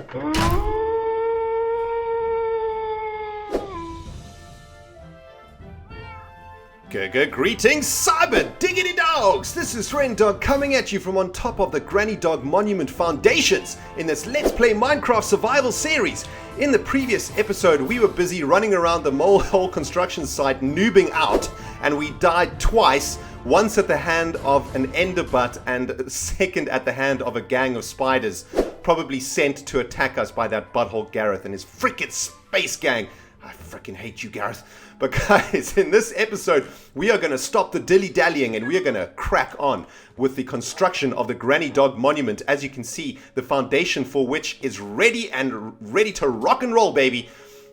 Greetings, cyber diggity dogs! This is RENDOG coming at you from on top of the Grannydog Monument foundations in this Let's Play Minecraft survival series. In the previous episode, we were busy running around the molehole construction site noobing out, and we died twice, once at the hand of an enderbutt and second at the hand of a gang of spiders, probably sent to attack us by that butthole Gareth and his frickin' space gang. I freaking hate you, Gareth. But guys, in this episode, we are going to stop the dilly-dallying and we are going to crack on with the construction of the Grannydog Monument. As you can see, the foundation for which is ready to rock and roll, baby.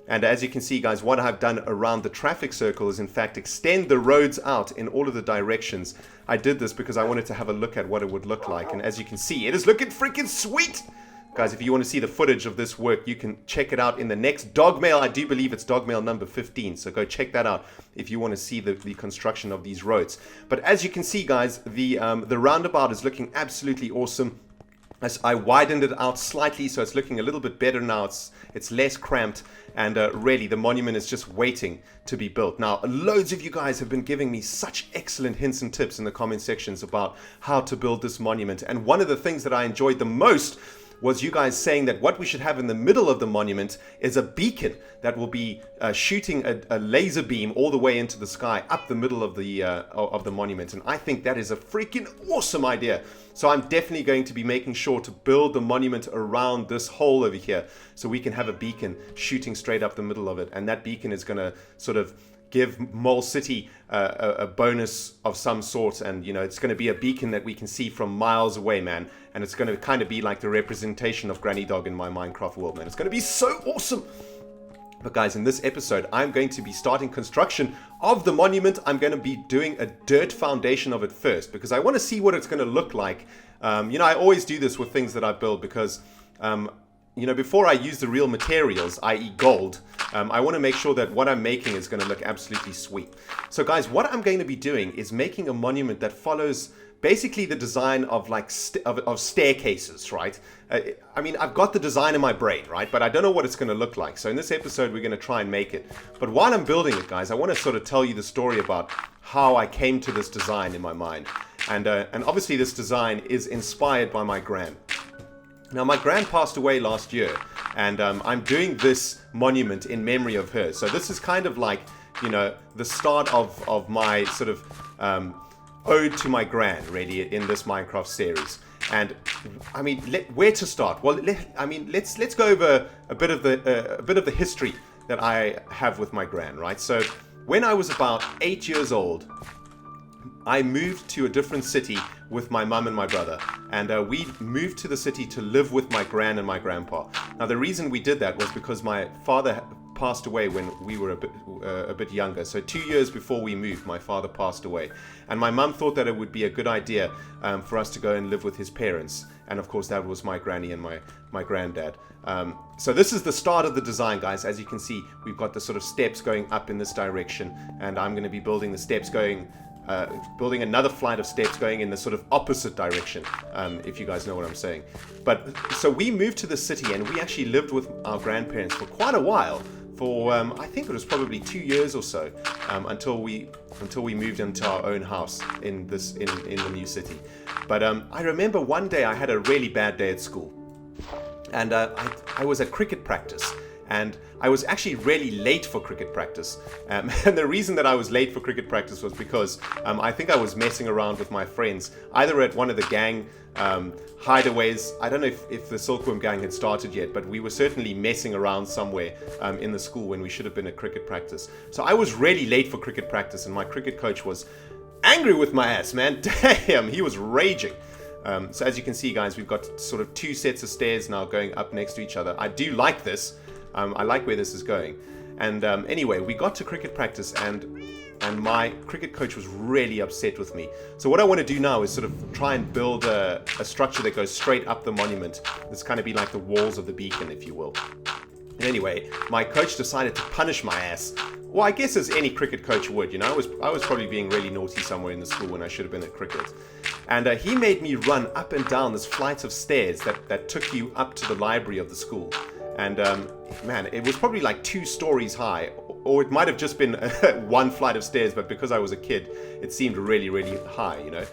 And as you can see, guys, what I've done around the traffic circle is, in fact, extend the roads out in all of the directions. I did this because I wanted to have a look at what it would look like. And as you can see, it is looking freaking sweet. Guys, if you want to see the footage of this work, you can check it out in the next dog mail. I do believe it's dog mail number 15, so go check that out if you want to see the construction of these roads. But as you can see, guys, the roundabout is looking absolutely awesome. As I widened it out slightly, so it's looking a little bit better now. It's less cramped, and really, the monument is just waiting to be built. Now, loads of you guys have been giving me such excellent hints and tips in the comment sections about how to build this monument, and one of the things that I enjoyed the most was you guys saying that what we should have in the middle of the monument is a beacon that will be shooting a laser beam all the way into the sky up the middle of the monument. And I think that is a freaking awesome idea. So I'm definitely going to be making sure to build the monument around this hole over here so we can have a beacon shooting straight up the middle of it. And that beacon is going to sort of give Mole City a bonus of some sort, and you know, it's going to be a beacon that we can see from miles away, man, and it's going to kind of be like the representation of Grannydog in my Minecraft world, man. It's going to be so awesome. But guys, in this episode, I'm going to be starting construction of the monument. I'm going to be doing a dirt foundation of it first because I want to see what it's going to look like. You know, I always do this with things that I build because you know, before I use the real materials, i.e. gold, I want to make sure that what I'm making is going to look absolutely sweet. So guys, what I'm going to be doing is making a monument that follows basically the design of like of staircases, right? I mean, I've got the design in my brain, right? But I don't know what it's going to look like. So in this episode, we're going to try and make it. But while I'm building it, guys, I want to sort of tell you the story about how I came to this design in my mind. And obviously this design is inspired by my gran. Now, my gran passed away last year, and I'm doing this monument in memory of her. So this is kind of like, you know, the start of my sort of ode to my gran, really, in this Minecraft series. And I mean, where to start? Well, let's go over a bit of the history that I have with my gran, right? So when I was about 8 years old, I moved to a different city with my mum and my brother, and we moved to the city to live with my gran and my grandpa. Now, the reason we did that was because my father passed away when we were a bit younger. So 2 years before we moved, my father passed away, and my mum thought that it would be a good idea for us to go and live with his parents. And of course, that was my granny and my granddad. So this is the start of the design, guys. As you can see, we've got the sort of steps going up in this direction, and I'm going to be building the steps building another flight of steps going in the sort of opposite direction, if you guys know what I'm saying. But so we moved to the city, and we actually lived with our grandparents for quite a while, for I think it was probably 2 years or so, until we moved into our own house in the new city. But I remember one day I had a really bad day at school, and I was at cricket practice. And I was actually really late for cricket practice. And the reason that I was late for cricket practice was because I think I was messing around with my friends, either at one of the gang hideaways. I don't know if the Silkworm gang had started yet, but we were certainly messing around somewhere in the school when we should have been at cricket practice. So I was really late for cricket practice, and my cricket coach was angry with my ass, man. Damn, he was raging. So as you can see, guys, we've got sort of 2 sets of stairs now going up next to each other. I do like this. I like where this is going. And anyway, we got to cricket practice, and my cricket coach was really upset with me. So what I want to do now is sort of try and build a structure that goes straight up the monument. This kind of be like the walls of the beacon, if you will. And anyway, my coach decided to punish my ass. Well, I guess as any cricket coach would, you know, I was probably being really naughty somewhere in the school when I should have been at cricket. And he made me run up and down this flight of stairs that took you up to the library of the school. And man, it was probably like 2 stories high, or it might have just been one flight of stairs, but because I was a kid, it seemed really, really high, you know.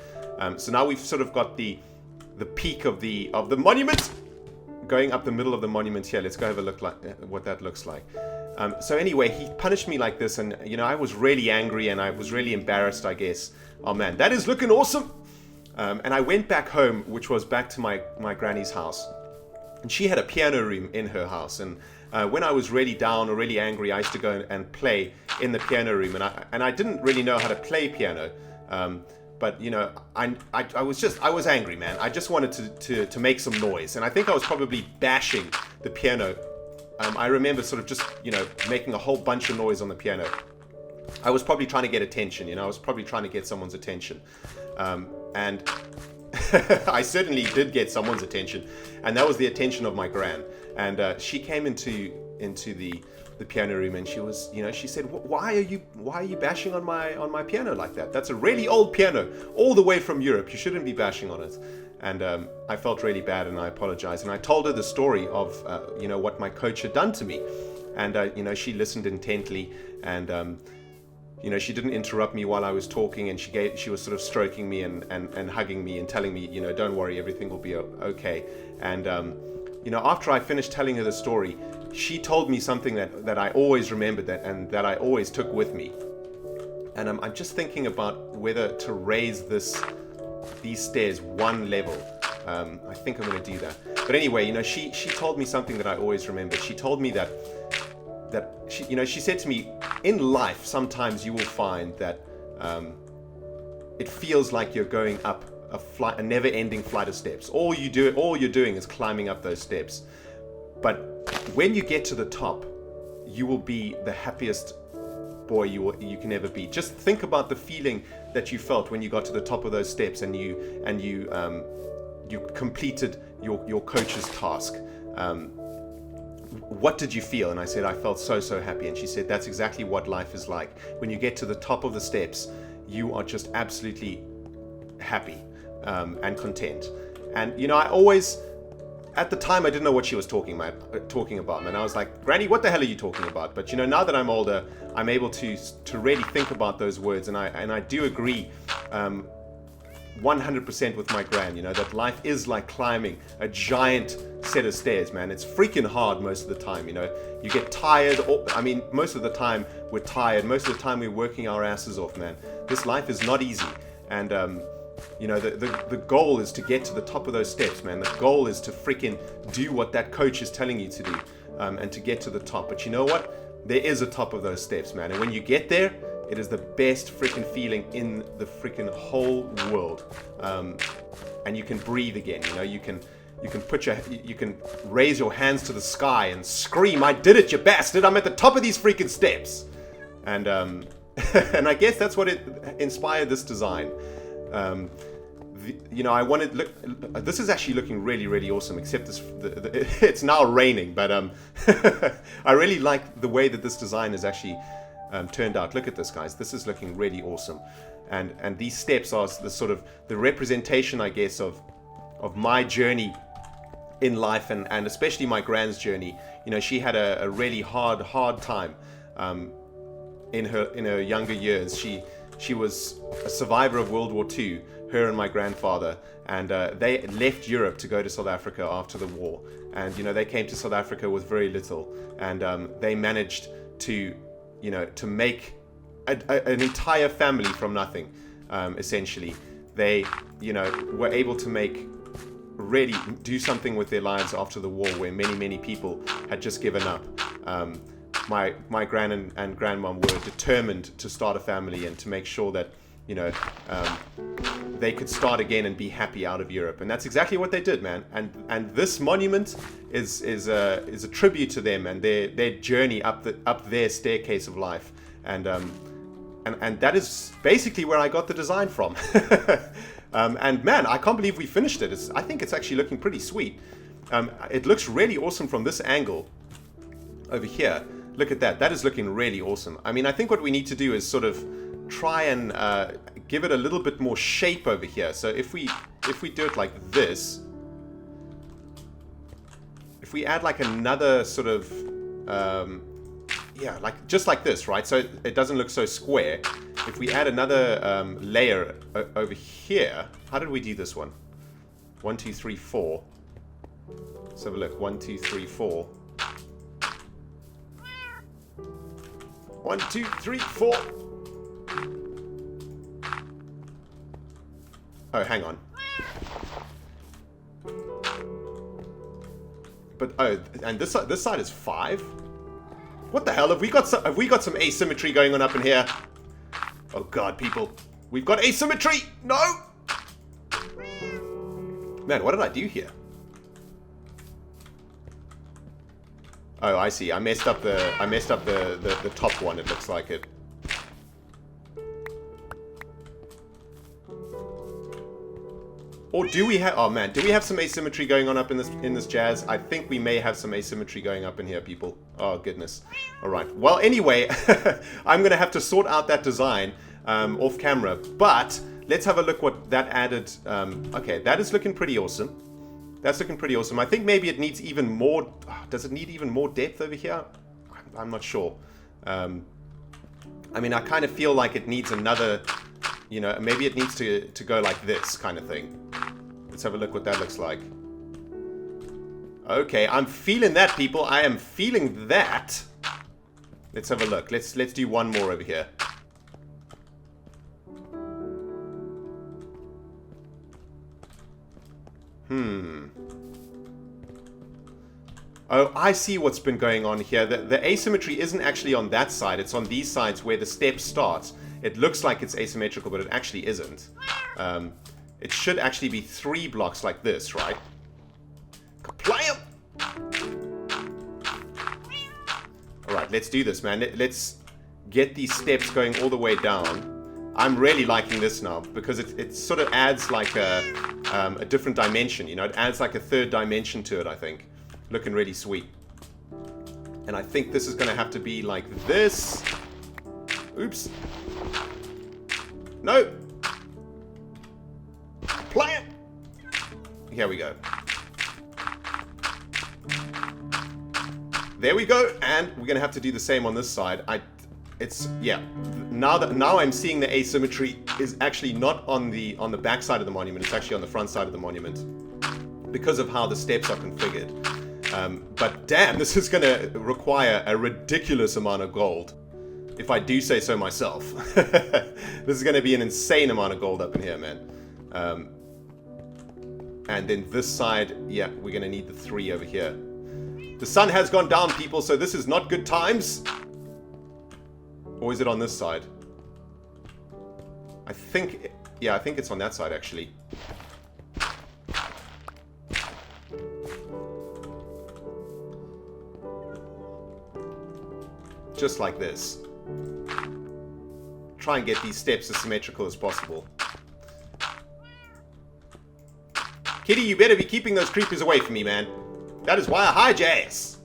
So now we've sort of got the peak of the monument. Going up the middle of the monument here. Let's go have a look like what that looks like. So anyway, he punished me like this, and you know, I was really angry and I was really embarrassed, I guess. Oh man, that is looking awesome. And I went back home, which was back to my granny's house, and she had a piano room in her house. And when I was really down or really angry, I used to go and play in the piano room, and I didn't really know how to play piano. But you know, I was angry, man. I just wanted to make some noise, and I think I was probably bashing the piano. I remember sort of just, you know, making a whole bunch of noise on the piano. I was probably trying to get attention, you know. I was probably trying to get someone's attention, and I certainly did get someone's attention, and that was the attention of my gran. And she came into the piano room, and she was, you know, she said, why are you bashing on my piano like that? That's a really old piano, all the way from Europe. You shouldn't be bashing on it. And I felt really bad, and I apologized, and I told her the story of you know, what my coach had done to me. And you know, she listened intently, and you know, she didn't interrupt me while I was talking, and she was sort of stroking me and hugging me and telling me, you know, don't worry, everything will be okay. And you know, after I finished telling her the story, she told me something that I always remembered, and that I always took with me. And I'm just thinking about whether to raise these stairs one level. I think I'm going to do that. But anyway, you know, she told me something that I always remembered. She told me that she, you know, she said to me, in life, sometimes you will find that it feels like you're going up a never-ending flight of steps. All you're doing is climbing up those steps. But when you get to the top, you will be the happiest boy you can ever be. Just think about the feeling that you felt when you got to the top of those steps, and you completed your coach's task. What did you feel? And I said, I felt so happy. And she said, that's exactly what life is like. When you get to the top of the steps, you are just absolutely happy and content. And you know, I always, at the time, I didn't know what she was talking about, man. I was like, Granny, what the hell are you talking about? But you know, now that I'm older, I'm able to really think about those words, and I do agree 100% with my gran, you know, that life is like climbing a giant set of stairs, man. It's freaking hard most of the time, you know. You get tired, I mean, most of the time we're tired, most of the time we're working our asses off, man. This life is not easy, and you know, the goal is to get to the top of those steps, man. The goal is to freaking do what that coach is telling you to do, and to get to the top. But you know what? There is a top of those steps, man. And when you get there, it is the best freaking feeling in the freaking whole world. And you can breathe again, you know. You can raise your hands to the sky and scream, I did it, you bastard! I'm at the top of these freaking steps. And and I guess that's what inspired this design. You know, I wanted this is actually looking really, really awesome, except it's now raining, but I really like the way that this design is actually turned out. Look at this, guys. This is looking really awesome, and these steps are the sort of the representation, I guess, of my journey in life, and especially my gran's journey. You know, she had a really hard time in her younger years. She was a survivor of World War II, her and my grandfather, and they left Europe to go to South Africa after the war. And you know, they came to South Africa with very little, and they managed to, you know, to make an entire family from nothing. Essentially, they, you know, were able to really do something with their lives after the war, where many people had just given up. My gran and grandmom were determined to start a family and to make sure that, you know, they could start again and be happy out of Europe. And that's exactly what they did, man. And this monument is a tribute to them and their journey up their staircase of life. And that is basically where I got the design from. And man, I can't believe we finished it. I think it's actually looking pretty sweet. It looks really awesome from this angle. over here. Look at that. That is looking really awesome. I mean, I think what we need to do is sort of try and give it a little bit more shape over here. So if we do it like this, if we add like another sort of yeah, like just like this, right? So it doesn't look so square. If we add another layer over here, how did we do this one? 1, 2, 3, 4. Let's have a look. 1, 2, 3, 4. 1, 2, 3, 4. Oh, hang on. But oh, and this side is 5. What the hell? Have we got some asymmetry going on up in here? Oh god, people, we've got asymmetry. No. Man, what did I do here? Oh, I see. I messed up the top one. It looks like it. Or do we have? Oh man, do we have some asymmetry going on up in this jazz? I think we may have some asymmetry going up in here, people. Oh goodness. All right. Well, anyway, I'm gonna have to sort out that design off camera. But let's have a look what that added. Okay, that is looking pretty awesome. That's looking pretty awesome. I think maybe it needs even more. Does it need even more depth over here? I'm not sure. I mean, I kind of feel like it needs another. You know, maybe it needs to go like this kind of thing. Let's have a look what that looks like. Okay, I'm feeling that, people. I am feeling that. Let's have a look. Let's do one more over here. Oh, I see what's been going on here. The asymmetry isn't actually on that side. It's on these sides where the step starts. It looks like it's asymmetrical, but it actually isn't. It should actually be 3 blocks like this, right? Kaplam! Alright, let's do this, man. Let's get these steps going all the way down. I'm really liking this now, because it sort of adds like a different dimension, you know? It adds like a 3rd dimension to it, I think. Looking really sweet. And I think this is going to have to be like this. Oops. No! Plant! Here we go. There we go, and we're gonna have to do the same on this side. Yeah. Now I'm seeing the asymmetry is actually not on the back side of the monument. It's actually on the front side of the monument because of how the steps are configured. But damn, this is gonna require a ridiculous amount of gold. If I do say so myself. This is going to be an insane amount of gold up in here, man. And then this side, yeah, we're going to need the 3 over here. The sun has gone down, people, so this is not good times. Or is it on this side? I think it's on that side, actually. Just like this. Try and get these steps as symmetrical as possible. Kitty, you better be keeping those creepers away from me, man. That is why I hijack your ass.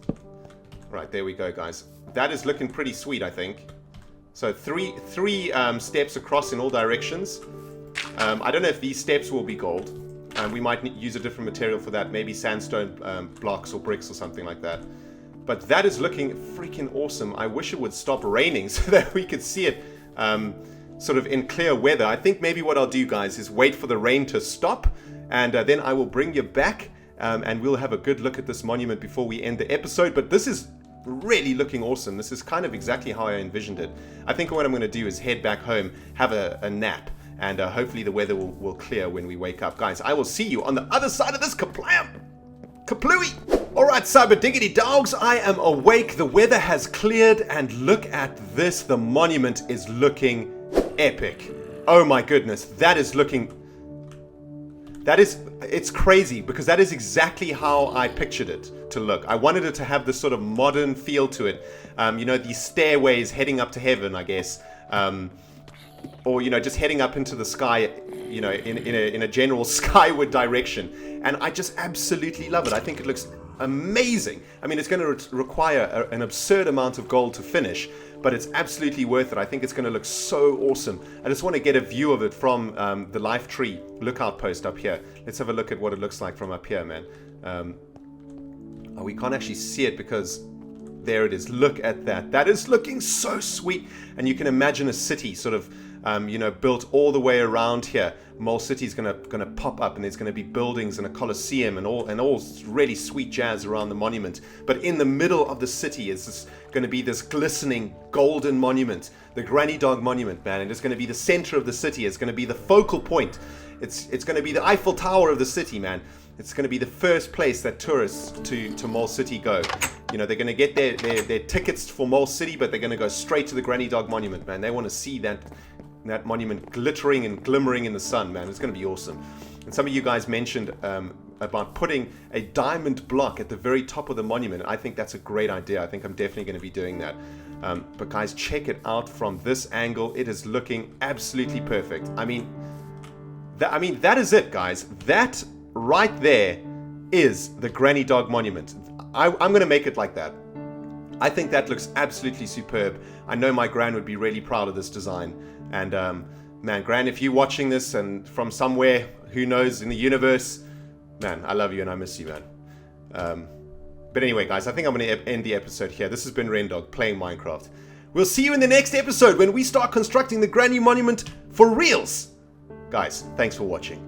Right, there we go, guys. That is looking pretty sweet, I think. So three steps across in all directions. I don't know if these steps will be gold. We might use a different material for that. Maybe sandstone blocks or bricks or something like that. But that is looking freaking awesome. I wish it would stop raining so that we could see it sort of in clear weather. I think maybe what I'll do, guys, is wait for the rain to stop, and then I will bring you back, and we'll have a good look at this monument before we end the episode. But this is really looking awesome. This is kind of exactly how I envisioned it. I think what I'm going to do is head back home, have a nap, and hopefully the weather will clear when we wake up. Guys, I will see you on the other side of this kaplam! Kaplooey! Alright, cyber diggity dogs, I am awake. The weather has cleared, and look at this. The monument is looking epic. Oh my goodness, that is looking... It's crazy, because that is exactly how I pictured it to look. I wanted it to have this sort of modern feel to it. You know, these stairways heading up to heaven, I guess. Or, you know, just heading up into the sky, you know, in a general skyward direction. And I just absolutely love it. I think it looks amazing. I mean, it's going to require an absurd amount of gold to finish, but it's absolutely worth it. I think it's going to look so awesome. I just want to get a view of it from the Life Tree lookout post up here. Let's have a look at what it looks like from up here, man. Oh, we can't actually see it because there it is. Look at that. That is looking so sweet. And you can imagine a city sort of, you know, built all the way around here. Mole City is gonna pop up, and there's gonna be buildings and a coliseum and all really sweet jazz around the monument. But in the middle of the city is gonna be this glistening golden monument, the Grannydog Monument, man. And it's gonna be the center of the city. It's gonna be the focal point. It's gonna be the Eiffel Tower of the city, man. It's gonna be the first place that tourists to Mole City go. You know, they're gonna get their tickets for Mole City, but they're gonna go straight to the Grannydog Monument, man. They want to see that monument glittering and glimmering in the sun, man. It's going to be awesome. And some of you guys mentioned about putting a diamond block at the very top of the monument. I think that's a great idea. I think I'm definitely going to be doing that. But guys, check it out from this angle. It is looking absolutely perfect. I mean, that is it, guys. That right there is the Grannydog Monument. I'm going to make it like that. I think that looks absolutely superb. I know my Gran would be really proud of this design. And man, Gran, if you're watching this and from somewhere, who knows, in the universe, man, I love you and I miss you, man. But anyway, guys, I think I'm going to end the episode here. This has been RENDOG playing Minecraft. We'll see you in the next episode when we start constructing the Granny Monument for reals. Guys, thanks for watching.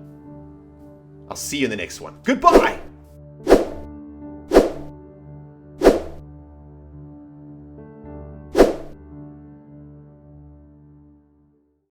I'll see you in the next one. Goodbye!